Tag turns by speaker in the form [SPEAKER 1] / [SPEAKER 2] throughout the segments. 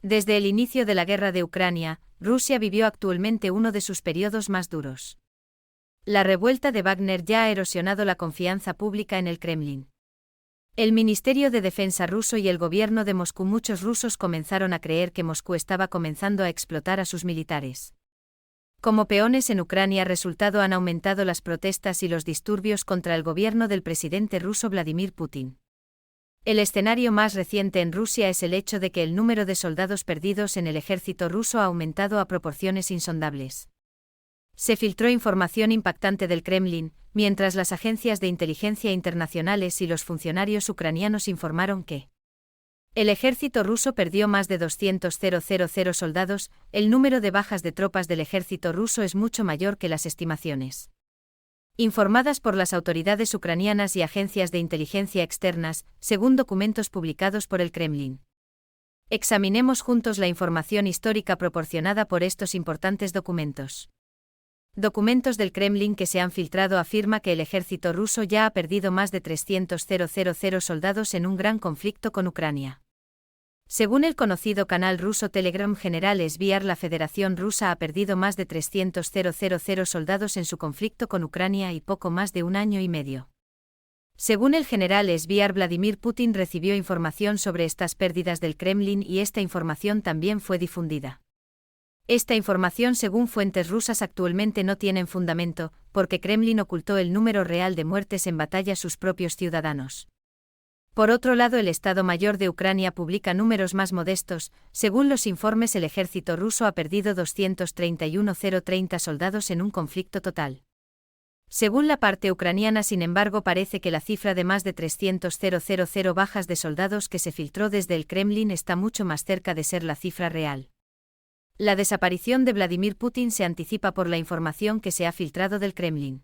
[SPEAKER 1] Desde el inicio de la guerra de Ucrania, Rusia vivió actualmente uno de sus periodos más duros. La revuelta de Wagner ya ha erosionado la confianza pública en el Kremlin. El Ministerio de Defensa ruso y el gobierno de Moscú. Muchos rusos comenzaron a creer que Moscú estaba comenzando a explotar a sus militares. Como peones en Ucrania han aumentado las protestas y los disturbios contra el gobierno del presidente ruso Vladimir Putin. El escenario más reciente en Rusia es el hecho de que el número de soldados perdidos en el ejército ruso ha aumentado a proporciones insondables. Se filtró información impactante del Kremlin, mientras las agencias de inteligencia internacionales y los funcionarios ucranianos informaron que el ejército ruso perdió más de 200.000 soldados. El número de bajas de tropas del ejército ruso es mucho mayor que las estimaciones informadas por las autoridades ucranianas y agencias de inteligencia externas, según documentos publicados por el Kremlin. Examinemos juntos la información histórica proporcionada por estos importantes documentos. Documentos del Kremlin que se han filtrado afirma que el ejército ruso ya ha perdido más de 300.000 soldados en un gran conflicto con Ucrania. Según el conocido canal ruso Telegram General Sviar, la Federación Rusa ha perdido más de 300.000 soldados en su conflicto con Ucrania y poco más de un año y medio. Según el general Sviar, Vladimir Putin recibió información sobre estas pérdidas del Kremlin y esta información también fue difundida. Esta información, según fuentes rusas, actualmente no tienen fundamento, porque Kremlin ocultó el número real de muertes en batalla a sus propios ciudadanos. Por otro lado, el Estado Mayor de Ucrania publica números más modestos. Según los informes, el ejército ruso ha perdido 231.030 soldados en un conflicto total. Según la parte ucraniana, sin embargo, parece que la cifra de más de 300.000 bajas de soldados que se filtró desde el Kremlin está mucho más cerca de ser la cifra real. La desaparición de Vladimir Putin se anticipa por la información que se ha filtrado del Kremlin.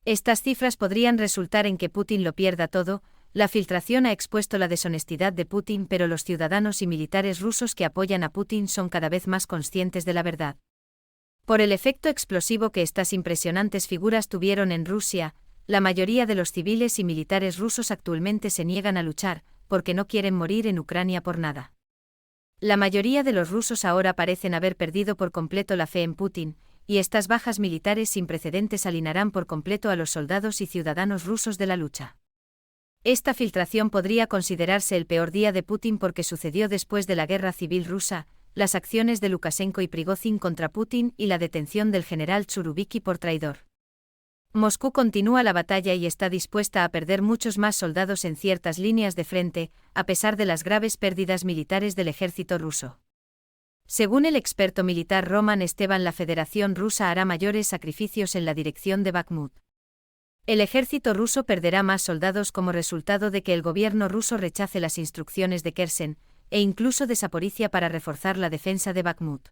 [SPEAKER 1] Estas cifras podrían resultar en que Putin lo pierda todo. La filtración ha expuesto la deshonestidad de Putin, pero los ciudadanos y militares rusos que apoyan a Putin son cada vez más conscientes de la verdad. Por el efecto explosivo que estas impresionantes figuras tuvieron en Rusia, la mayoría de los civiles y militares rusos actualmente se niegan a luchar, porque no quieren morir en Ucrania por nada. La mayoría de los rusos ahora parecen haber perdido por completo la fe en Putin, y estas bajas militares sin precedentes alienarán por completo a los soldados y ciudadanos rusos de la lucha. Esta filtración podría considerarse el peor día de Putin porque sucedió después de la guerra civil rusa, las acciones de Lukashenko y Prigozhin contra Putin y la detención del general Churubiki por traidor. Moscú continúa la batalla y está dispuesta a perder muchos más soldados en ciertas líneas de frente, a pesar de las graves pérdidas militares del ejército ruso. Según el experto militar Roman Esteban, la Federación Rusa hará mayores sacrificios en la dirección de Bakhmut. El ejército ruso perderá más soldados como resultado de que el gobierno ruso rechace las instrucciones de Kherson, e incluso de Zaporizhia para reforzar la defensa de Bakhmut.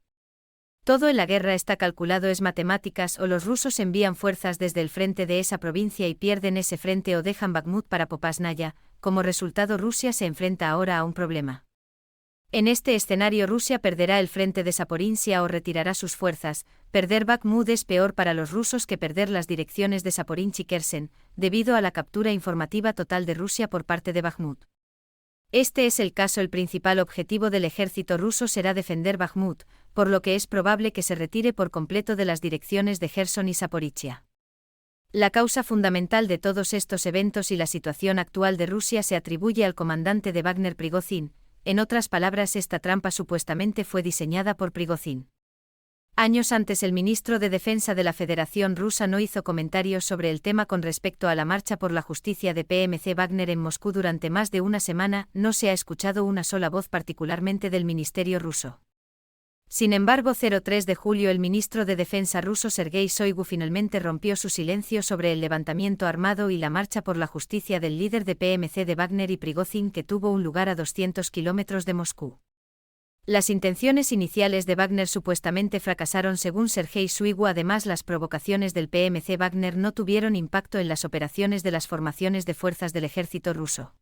[SPEAKER 1] Todo en la guerra está calculado, es matemáticas: o los rusos envían fuerzas desde el frente de esa provincia y pierden ese frente, o dejan Bakhmut para Popasnaya. Como resultado, Rusia se enfrenta ahora a un problema. En este escenario, Rusia perderá el frente de Zaporizhia o retirará sus fuerzas. Perder Bakhmut es peor para los rusos que perder las direcciones de Zaporizhia y Kherson, debido a la captura informativa total de Rusia por parte de Bakhmut. Este es el caso. El principal objetivo del ejército ruso será defender Bakhmut, por lo que es probable que se retire por completo de las direcciones de Kherson y Zaporizhia. La causa fundamental de todos estos eventos y la situación actual de Rusia se atribuye al comandante de Wagner, Prigozhin. En otras palabras, esta trampa supuestamente fue diseñada por Prigozhin. Años antes, el ministro de Defensa de la Federación Rusa no hizo comentarios sobre el tema con respecto a la marcha por la justicia de PMC Wagner en Moscú. Durante más de una semana no se ha escuchado una sola voz, particularmente del ministerio ruso. Sin embargo, 3 de julio, el ministro de Defensa ruso Sergei Shoigu finalmente rompió su silencio sobre el levantamiento armado y la marcha por la justicia del líder de PMC de Wagner y Prigozhin, que tuvo un lugar a 200 kilómetros de Moscú. Las intenciones iniciales de Wagner supuestamente fracasaron, según Sergei Shoigu. Además, las provocaciones del PMC Wagner no tuvieron impacto en las operaciones de las formaciones de fuerzas del ejército ruso.